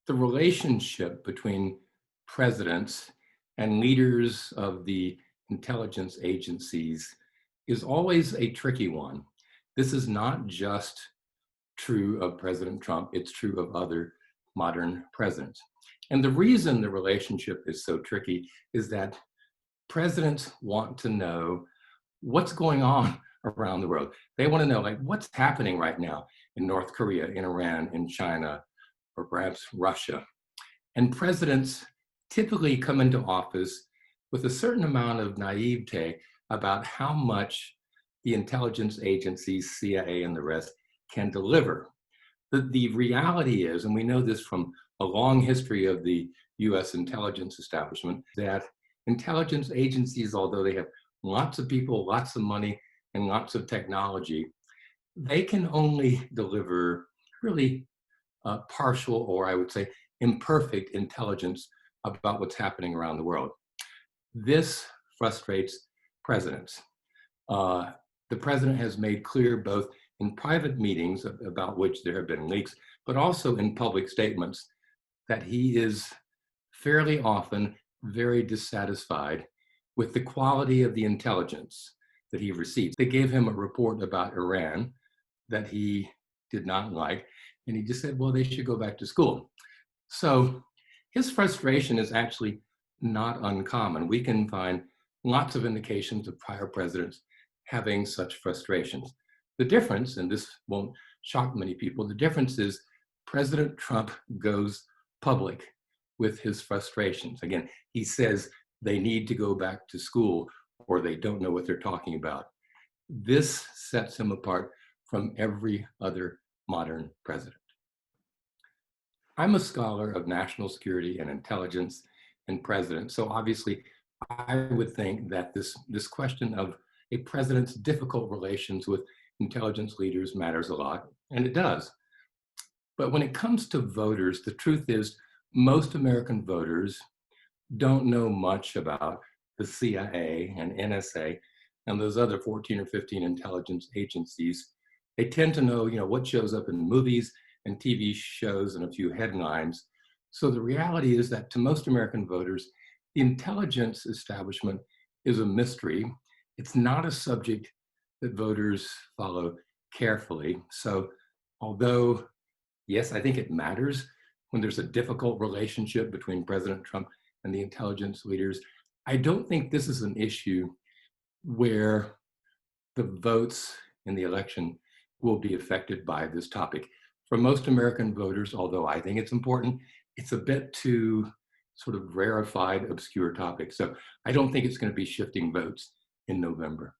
the relationship between presidents and leaders of the intelligence agencies is always a tricky one. This is not just true of President Trump, it's true of other modern presidents. And the reason the relationship is so tricky is that presidents want to know what's going on around the world. They want to know, like, what's happening right now in North Korea, in Iran, in China, or perhaps Russia. And presidents typically come into office with a certain amount of naivete about how much the intelligence agencies, CIA and the rest, can deliver. The reality is, and we know this from a long history of the US intelligence establishment, that intelligence agencies, although they have lots of people, lots of money, and lots of technology, they can only deliver really partial, or I would say imperfect intelligence about what's happening around the world. This frustrates presidents. The president has made clear both in private meetings about which there have been leaks, but also in public statements that he is fairly often very dissatisfied with the quality of the intelligence that he receives. They gave him a report about Iran that he did not like, and he just said, well, they should go back to school. So his frustration is actually not uncommon. We can find lots of indications of prior presidents having such frustrations. The difference, and this won't shock many people, the difference is President Trump goes public with his frustrations. Again, he says they need to go back to school or they don't know what they're talking about. This sets him apart from every other modern president. I'm a scholar of national security and intelligence and presidents, so obviously I would think that this question of a president's difficult relations with intelligence leaders matters a lot, and it does. But when it comes to voters, the truth is most American voters don't know much about the CIA and NSA and those other 14 or 15 intelligence agencies. They tend to know, what shows up in movies and TV shows and a few headlines. So the reality is that to most American voters, the intelligence establishment is a mystery. It's not a subject that voters follow carefully. So although, yes, I think it matters when there's a difficult relationship between President Trump and the intelligence leaders, I don't think this is an issue where the votes in the election will be affected by this topic. For most American voters, although I think it's important, it's a bit too sort of rarefied, obscure topic. So I don't think it's going to be shifting votes in November.